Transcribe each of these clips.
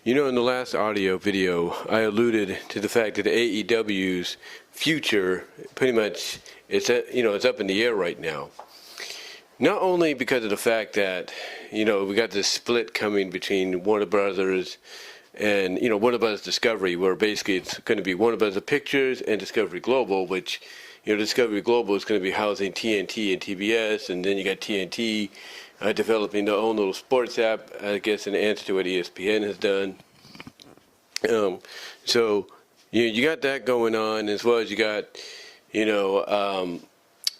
You know, in the last audio video, I alluded to the fact that AEW's future, pretty much, it's up in the air right now. Not only because of the fact that, we got this split coming between Warner Brothers and, Warner Brothers Discovery, where basically it's going to be Warner Brothers Pictures and Discovery Global, which, Discovery Global is going to be housing TNT and TBS, and then you got TNT developing their own little sports app, I guess, in answer to what ESPN has done. So you got that going on, as well as you got, AEW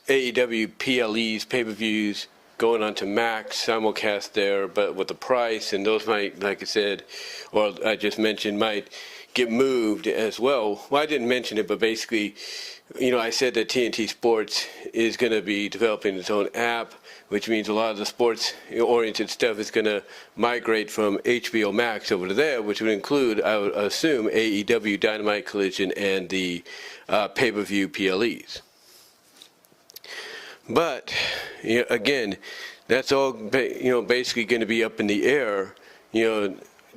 PLEs, pay-per-views, going on to Max, simulcast there, but with the price, and those might, like I said, or I just mentioned, might get moved as well. Well, I didn't mention it, but basically, I said that TNT Sports is going to be developing its own app, which means a lot of the sports-oriented stuff is going to migrate from HBO Max over to there, which would include, I would assume, AEW, Dynamite, Collision, and the pay-per-view PLEs. But, again, that's all, basically going to be up in the air,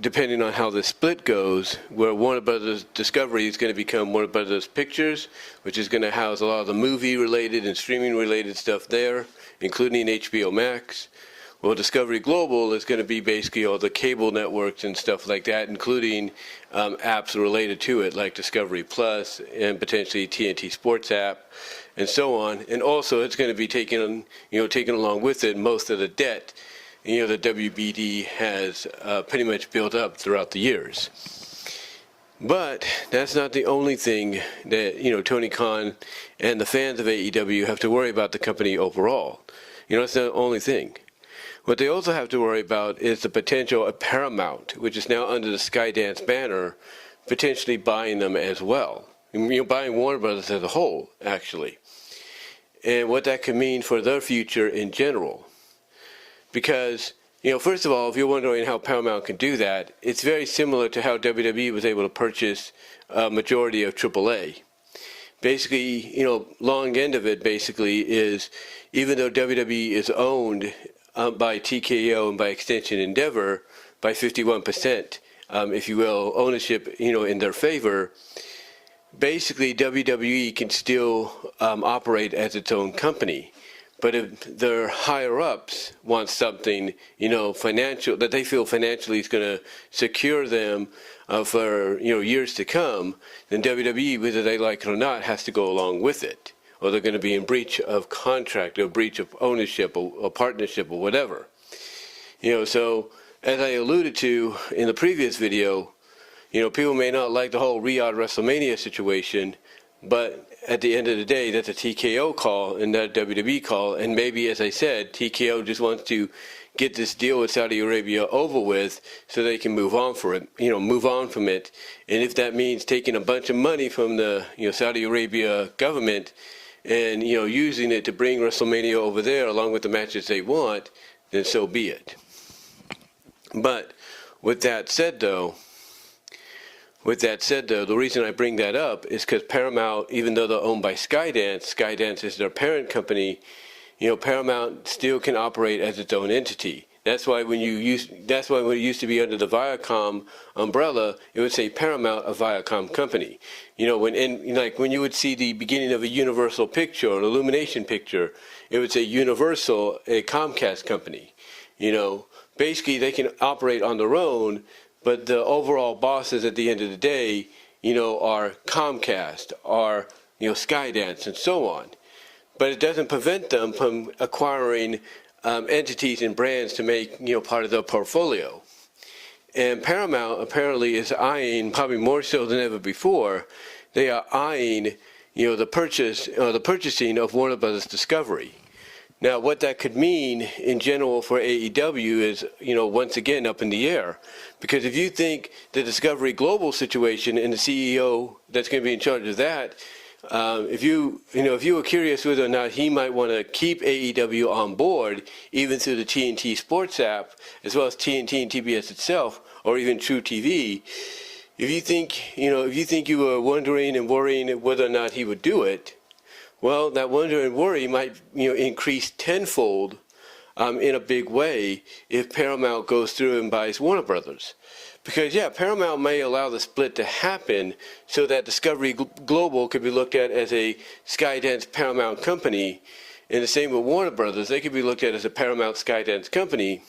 depending on how the split goes, where Warner Brothers Discovery is going to become Warner Brothers Pictures, which is going to house a lot of the movie-related and streaming-related stuff there, including HBO Max. Well, Discovery Global is going to be basically all the cable networks and stuff like that, including apps related to it, like Discovery Plus and potentially TNT Sports app, and so on. And also, it's going to be taking along with it most of the debt that WBD has pretty much built up throughout the years. But that's not the only thing that, Tony Khan and the fans of AEW have to worry about the company overall. It's not the only thing. What they also have to worry about is the potential of Paramount, which is now under the Skydance banner, potentially buying them as well. Buying Warner Brothers as a whole, actually. And what that could mean for their future in general. Because, first of all, if you're wondering how Paramount can do that, it's very similar to how WWE was able to purchase a majority of AAA. Basically, long end of it basically is, even though WWE is owned by TKO and by extension Endeavor by 51%, if you will, ownership, in their favor, basically WWE can still operate as its own company. But if their higher-ups want something, financial, that they feel financially is going to secure them for, years to come, then WWE, whether they like it or not, has to go along with it. Or they're going to be in breach of contract, or breach of ownership, or partnership, or whatever. So, as I alluded to in the previous video, people may not like the whole Riyadh WrestleMania situation, but at the end of the day, that's a TKO call and not a WWE call. And maybe, as I said, TKO just wants to get this deal with Saudi Arabia over with so they can move on from it. And if that means taking a bunch of money from the Saudi Arabia government and using it to bring WrestleMania over there along with the matches they want, then so be it. But with that said, though, the reason I bring that up is because Paramount, even though they're owned by Skydance is their parent company, Paramount still can operate as its own entity. That's why when it used to be under the Viacom umbrella, it would say Paramount, a Viacom company. When you would see the beginning of a Universal picture or an Illumination picture, it would say Universal, a Comcast company. Basically they can operate on their own, but the overall bosses at the end of the day, are Comcast, are, Skydance, and so on. But it doesn't prevent them from acquiring entities and brands to make, part of their portfolio. And Paramount apparently is eyeing, probably more so than ever before, they are eyeing, the purchasing of Warner Brothers Discovery. Now, what that could mean in general for AEW is, once again, up in the air. Because if you think the Discovery Global situation and the CEO that's going to be in charge of that, if you were curious whether or not he might want to keep AEW on board, even through the TNT Sports app, as well as TNT and TBS itself, or even True TV, if you think you were wondering and worrying whether or not he would do it, well, that wonder and worry might, increase tenfold in a big way if Paramount goes through and buys Warner Brothers. Because, yeah, Paramount may allow the split to happen so that Discovery Global could be looked at as a Skydance Paramount company. And the same with Warner Brothers. They could be looked at as a Paramount Skydance company.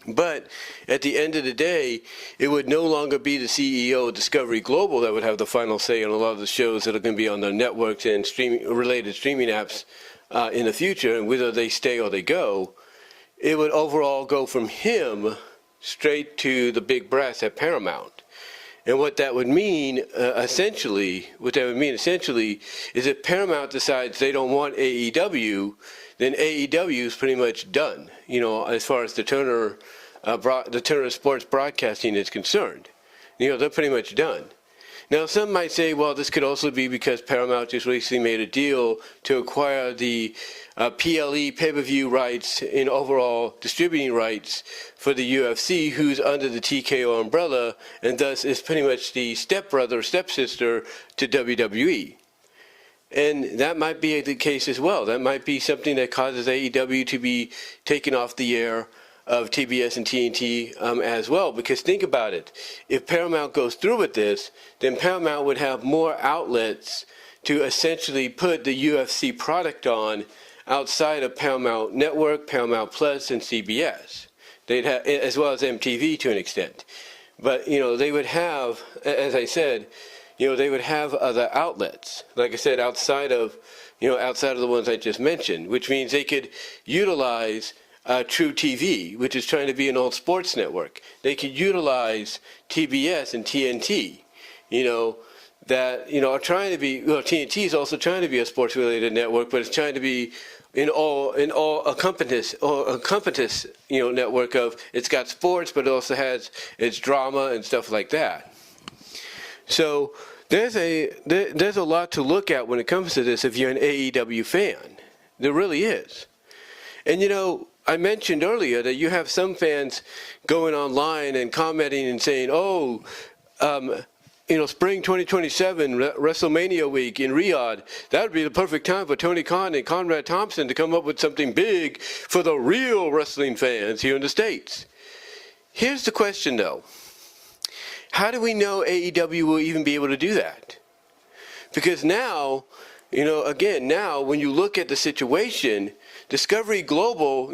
But at the end of the day, it would no longer be the CEO of Discovery Global that would have the final say on a lot of the shows that are going to be on their networks and related streaming apps in the future, and whether they stay or they go. It would overall go from him straight to the big brass at Paramount. And what that would mean, essentially, is if Paramount decides they don't want AEW, then AEW is pretty much done, as far as the Turner Sports Broadcasting is concerned. They're pretty much done. Now, some might say, well, this could also be because Paramount just recently made a deal to acquire the PLE pay-per-view rights and overall distributing rights for the UFC, who's under the TKO umbrella, and thus is pretty much the stepbrother, stepsister to WWE. And that might be the case as well. That might be something that causes AEW to be taken off the air of TBS and TNT as well. Because think about it. If Paramount goes through with this, then Paramount would have more outlets to essentially put the UFC product on outside of Paramount Network, Paramount Plus, and CBS. They'd have, as well as MTV to an extent. But, they would have, as I said, they would have other outlets, like I said, outside of the ones I just mentioned, which means they could utilize True TV, which is trying to be an old sports network. They could utilize TBS and TNT, that are trying to be. Well, TNT is also trying to be a sports-related network, but it's trying to be in all a compass network of. It's got sports, but it also has its drama and stuff like that. So there's a lot to look at when it comes to this if you're an AEW fan. There really is. And I mentioned earlier that you have some fans going online and commenting and saying, spring 2027, WrestleMania week in Riyadh, that would be the perfect time for Tony Khan and Conrad Thompson to come up with something big for the real wrestling fans here in the States. Here's the question, though. How do we know AEW will even be able to do that? Because now, now when you look at the situation, Discovery Global,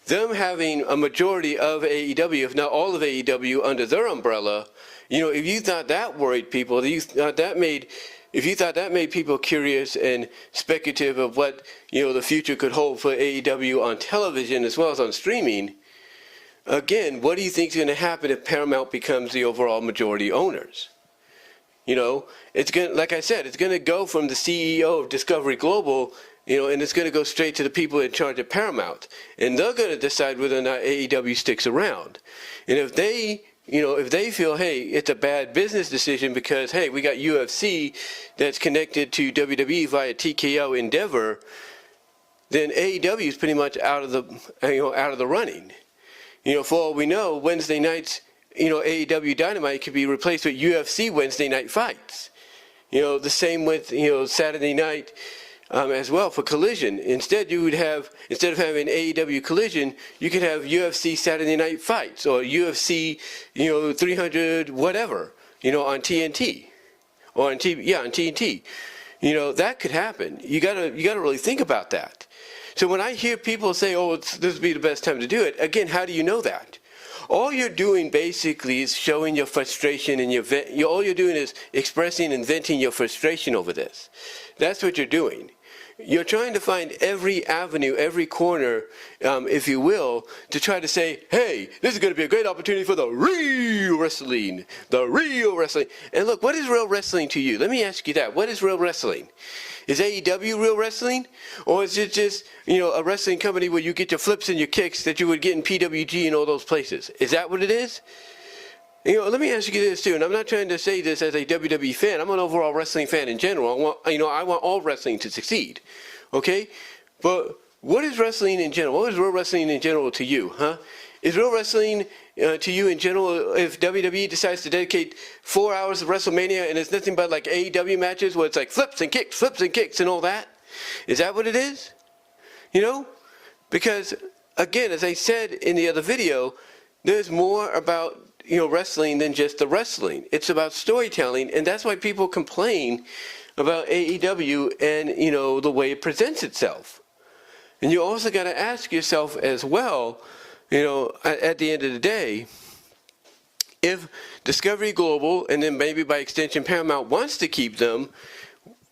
them having a majority of AEW, if not all of AEW, under their umbrella, if you thought that worried people, if you thought that made people curious and speculative of what, the future could hold for AEW on television as well as on streaming, again, what do you think is going to happen if Paramount becomes the overall majority owners? It's going, like I said, it's going to go from the CEO of Discovery Global, and it's going to go straight to the people in charge of Paramount, and they're going to decide whether or not AEW sticks around. And if they feel, hey, it's a bad business decision because, hey, we got UFC that's connected to WWE via TKO Endeavor, then AEW is pretty much out of the running. For all we know, Wednesday nights, AEW Dynamite could be replaced with UFC Wednesday night fights. The same with, Saturday night as well for Collision. Instead, you would have, instead of having AEW Collision, you could have UFC Saturday night fights or UFC, 300 whatever, on TNT or on TNT. That could happen. You gotta really think about that. So when I hear people say, this would be the best time to do it, again, how do you know that? All you're doing basically is showing your frustration and all you're doing is expressing and venting your frustration over this. That's what you're doing. You're trying to find every avenue, every corner, if you will, to try to say, hey, this is going to be a great opportunity for the real wrestling. The real wrestling. And look, what is real wrestling to you? Let me ask you that. What is real wrestling? Is AEW real wrestling? Or is it just, a wrestling company where you get your flips and your kicks that you would get in PWG and all those places? Is that what it is? Let me ask you this too, and I'm not trying to say this as a WWE fan. I'm an overall wrestling fan in general. I want all wrestling to succeed, okay? But what is wrestling in general? What is real wrestling in general to you, huh? Is real wrestling to you in general if WWE decides to dedicate 4 hours of WrestleMania and it's nothing but like AEW matches where it's like flips and kicks and all that? Is that what it is? Because, again, as I said in the other video, there's more about, wrestling than just the wrestling. It's about storytelling, and that's why people complain about AEW and, the way it presents itself. And you also got to ask yourself as well, at the end of the day, if Discovery Global, and then maybe by extension Paramount, wants to keep them,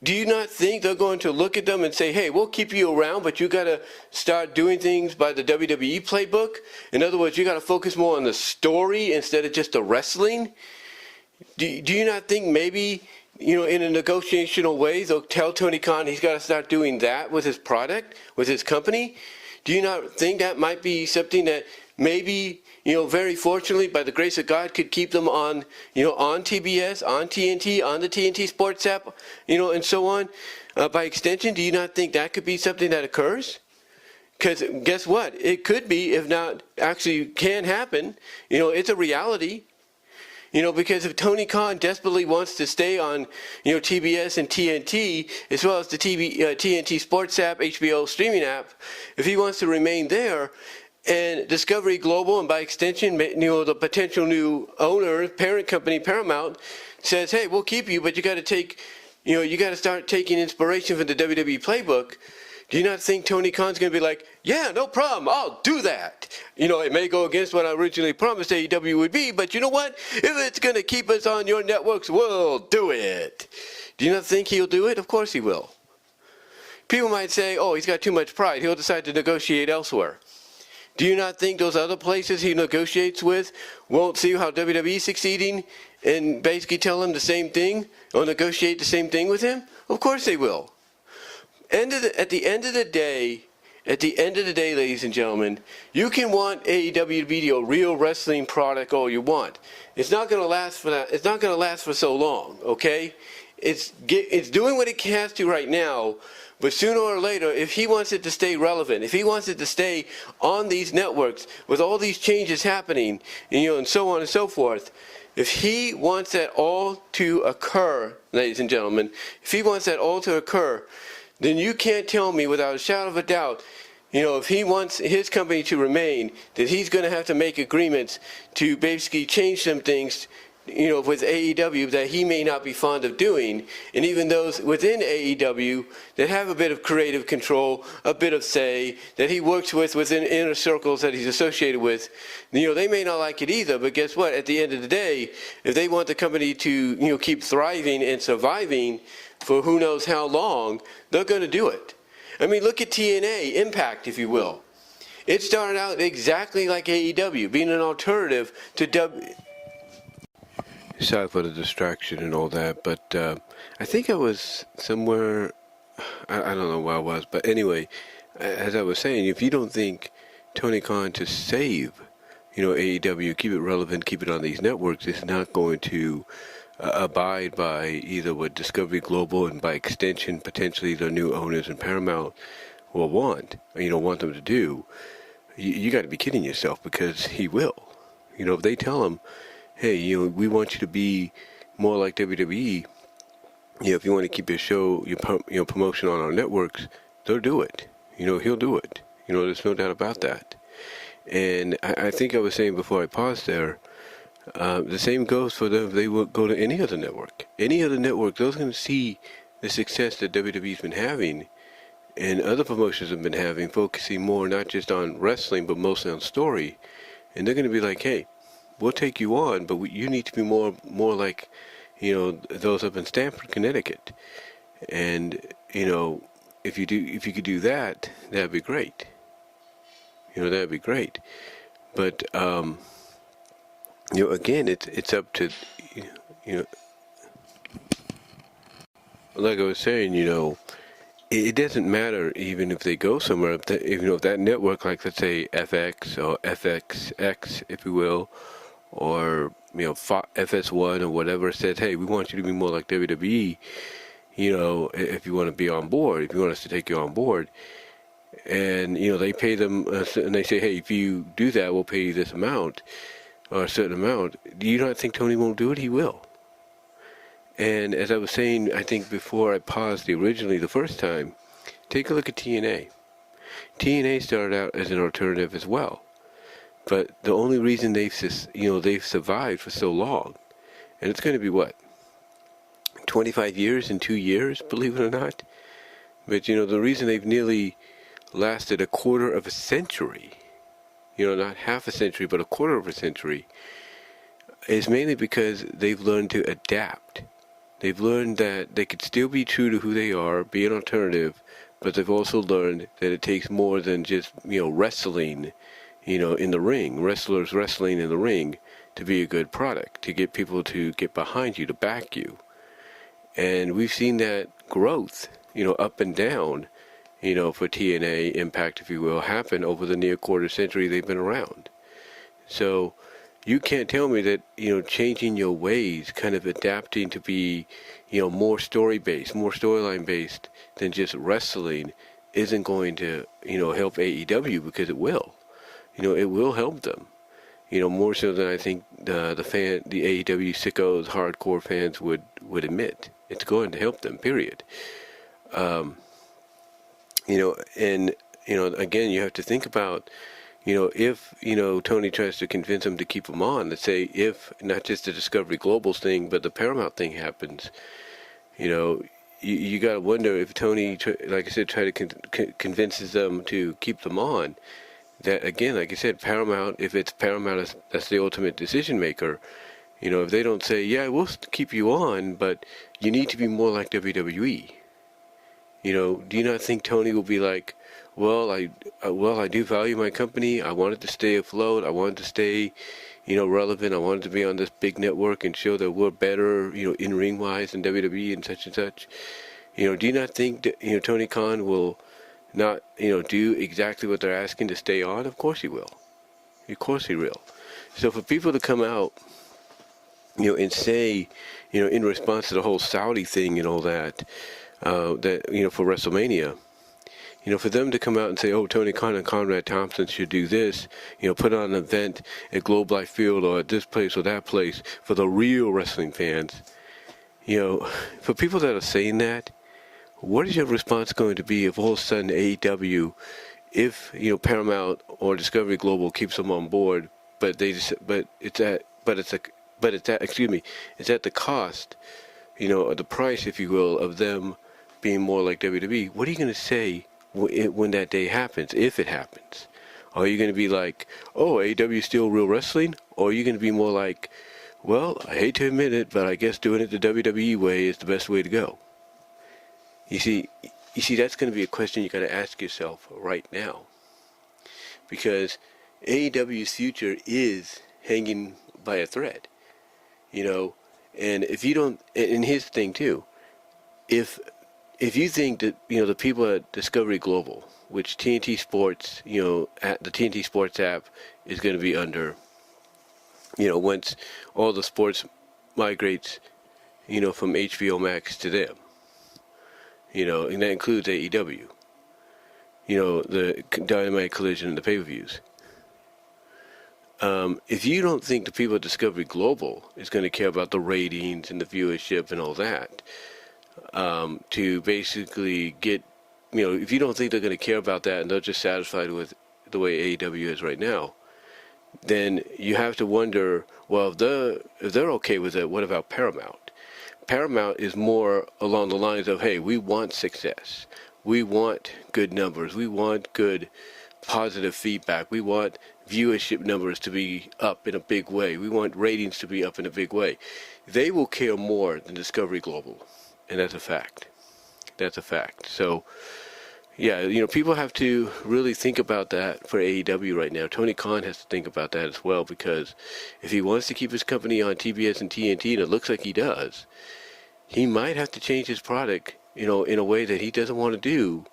do you not think they're going to look at them and say, hey, we'll keep you around, but you got to start doing things by the WWE playbook? In other words, you got to focus more on the story instead of just the wrestling? Do you not think maybe, in a negotiational way, they'll tell Tony Khan he's got to start doing that with his product, with his company? Do you not think that might be something that maybe, very fortunately, by the grace of God, could keep them on, on TBS, on TNT, on the TNT Sports app, and so on? By extension, do you not think that could be something that occurs? Because guess what? It could be, if not actually can happen. It's a reality. Because if Tony Khan desperately wants to stay on, TBS and TNT, as well as the TNT Sports app, HBO streaming app, if he wants to remain there, and Discovery Global, and by extension, the potential new owner, parent company, Paramount, says, hey, we'll keep you, but you got to take, you got to start taking inspiration from the WWE playbook. Do you not think Tony Khan's going to be like, yeah, no problem, I'll do that? It may go against what I originally promised AEW would be, but you know what? If it's going to keep us on your networks, we'll do it. Do you not think he'll do it? Of course he will. People might say, oh, he's got too much pride. He'll decide to negotiate elsewhere. Do you not think those other places he negotiates with won't see how WWE's succeeding and basically tell him the same thing or negotiate the same thing with him? Of course they will. At the end of the day, ladies and gentlemen, you can want AEW to be a real wrestling product all you want. It's not going to last for that. It's not going to last for so long. Okay, it's doing what it has to right now. But sooner or later, if he wants it to stay relevant, if he wants it to stay on these networks with all these changes happening, and so on and so forth, if he wants that all to occur, ladies and gentlemen, if he wants that all to occur, then you can't tell me without a shadow of a doubt, if he wants his company to remain, that he's going to have to make agreements to basically change some things, with AEW that he may not be fond of doing, and even those within AEW that have a bit of creative control, a bit of say, that he works with within inner circles that he's associated with, they may not like it either, but guess what? At the end of the day, if they want the company to, keep thriving and surviving for who knows how long, they're going to do it. I mean, look at TNA, Impact, if you will. It started out exactly like AEW, being an alternative to Sorry for the distraction and all that, but I think I was somewhere, I don't know where I was, but anyway, as I was saying, if you don't think Tony Khan to save, AEW, keep it relevant, keep it on these networks, is not going to abide by either what Discovery Global and by extension potentially the new owners in Paramount will want them to do, you got to be kidding yourself, because he will. If they tell him, hey, we want you to be more like WWE, if you want to keep your show, your promotion on our networks, they'll do it. He'll do it. There's no doubt about that. And I think I was saying before I paused there, the same goes for them if they would go to any other network. Any other network, those going to see the success that WWE's been having and other promotions have been having, focusing more not just on wrestling, but mostly on story. And they're going to be like, hey, we'll take you on, but you need to be more like, those up in Stamford, Connecticut. And, if you could do that, that'd be great. That'd be great. But, again, it's up to, like I was saying, it doesn't matter even if they go somewhere, if that network, like let's say FX or FXX, if you will, or FS1 or whatever, says, hey, we want you to be more like WWE, if you want to be on board, if you want us to take you on board, and they pay them, and they say, hey, if you do that, we'll pay you this amount or a certain amount. Do you not think Tony won't do it? He will. And as I was saying, I think before I paused originally the first time, take a look at TNA. TNA started out as an alternative as well. But the only reason they've survived for so long, and it's going to be what, 25 years in 2 years, believe it or not. But the reason they've nearly lasted a quarter of a century, not half a century, but a quarter of a century, is mainly because they've learned to adapt. They've learned that they could still be true to who they are, be an alternative, but they've also learned that it takes more than just wrestling in the ring, wrestlers wrestling in the ring, to be a good product, to get people to get behind you, to back you. And we've seen that growth, up and down, for TNA Impact, if you will, happen over the near quarter century they've been around. So you can't tell me that, changing your ways, kind of adapting to be, more story-based, more storyline-based than just wrestling isn't going to, help AEW, because it will. It will help them, more so than I think the AEW sickos, hardcore fans would admit. It's going to help them, period. And, again, you have to think about, if, Tony tries to convince them to keep them on, let's say if not just the Discovery Global thing, but the Paramount thing happens, you got to wonder if Tony, like I said, convinces them to keep them on. That, again, like I said, Paramount, if it's Paramount that's the ultimate decision maker, if they don't say, yeah, we'll keep you on, but you need to be more like WWE. Do you not think Tony will be like, well, I do value my company. I wanted to stay afloat. I wanted to stay, relevant. I wanted to be on this big network and show that we're better, in ring wise than WWE and such and such. Do you not think that, Tony Khan will not, do exactly what they're asking to stay on? Of course he will. Of course he will. So for people to come out, and say, in response to the whole Saudi thing and all that, that, for WrestleMania, for them to come out and say, oh, Tony Khan and Conrad Thompson should do this, put on an event at Globe Life Field or at this place or that place for the real wrestling fans, for people that are saying that, what is your response going to be if all of a sudden AEW, if Paramount or Discovery Global keeps them on board, but it's at the cost, or the price, if you will, of them being more like WWE? What are you going to say when that day happens, if it happens? Are you going to be like, oh, AEW is still real wrestling? Or are you going to be more like, well, I hate to admit it, but I guess doing it the WWE way is the best way to go? You see, that's going to be a question you got to ask yourself right now, because AEW's future is hanging by a thread, and if you don't, and here's the thing too, if you think that, the people at Discovery Global, which TNT Sports, at the TNT Sports app is going to be under, once all the sports migrates, from HBO Max to them, and that includes AEW, the Dynamite Collision and the pay-per-views. If you don't think the people at Discovery Global is going to care about the ratings and the viewership and all that, to basically get, if you don't think they're going to care about that and they're just satisfied with the way AEW is right now, then you have to wonder, well, if they're okay with it, what about Paramount? Paramount is more along the lines of, hey, we want success. We want good numbers. We want good positive feedback. We want viewership numbers to be up in a big way. We want ratings to be up in a big way. They will care more than Discovery Global, and that's a fact. That's a fact. So, yeah, people have to really think about that for AEW right now. Tony Khan has to think about that as well, because if he wants to keep his company on TBS and TNT, and it looks like he does, he might have to change his product, in a way that he doesn't want to do,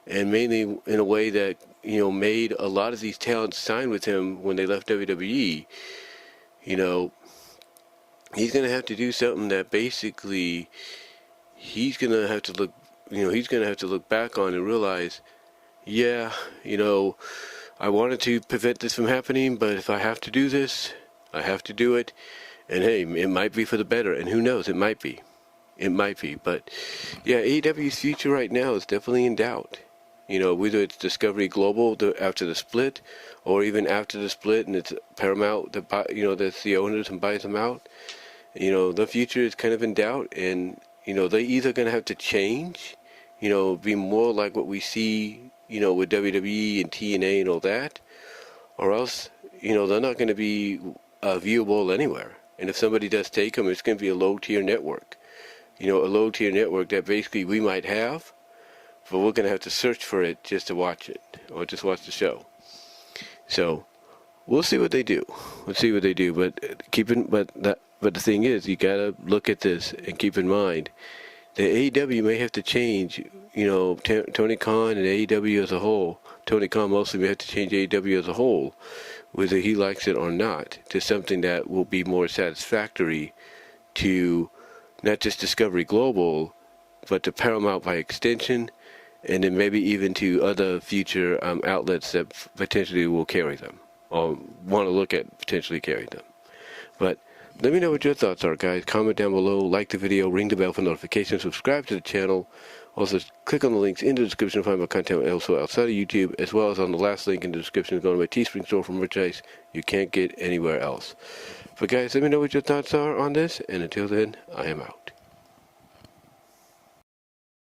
and mainly in a way that, made a lot of these talents sign with him when they left WWE. He's going to have to do something that basically he's going to have to look, he's going to have to look back on and realize, yeah, I wanted to prevent this from happening, but if I have to do this, I have to do it. And hey, it might be for the better, and who knows, it might be. It might be, but yeah, AEW's future right now is definitely in doubt. whether it's Discovery Global after the split, or even after the split, and it's Paramount that that's the owners and buys them out. The future is kind of in doubt, and they either going to have to change, be more like what we see, with WWE and TNA and all that, or else, they're not going to be viewable anywhere. And if somebody does take them, it's going to be a low-tier network. A low-tier network that basically we might have, but we're going to have to search for it just to watch it, or just watch the show. So, we'll see what they do. But but the thing is, you got to look at this and keep in mind that AEW may have to change, Tony Khan and AEW as a whole. Tony Khan mostly may have to change AEW as a whole, whether he likes it or not, to something that will be more satisfactory to not just Discovery Global, but to Paramount by extension, and then maybe even to other future outlets that potentially will carry them, or want to look at potentially carrying them. But let me know what your thoughts are, guys. Comment down below, like the video, ring the bell for notifications, subscribe to the channel. Also, click on the links in the description to find my content also outside of YouTube, as well as on the last link in the description to go to my Teespring store for merchandise you can't get anywhere else. But guys, let me know what your thoughts are on this, and until then, I am out.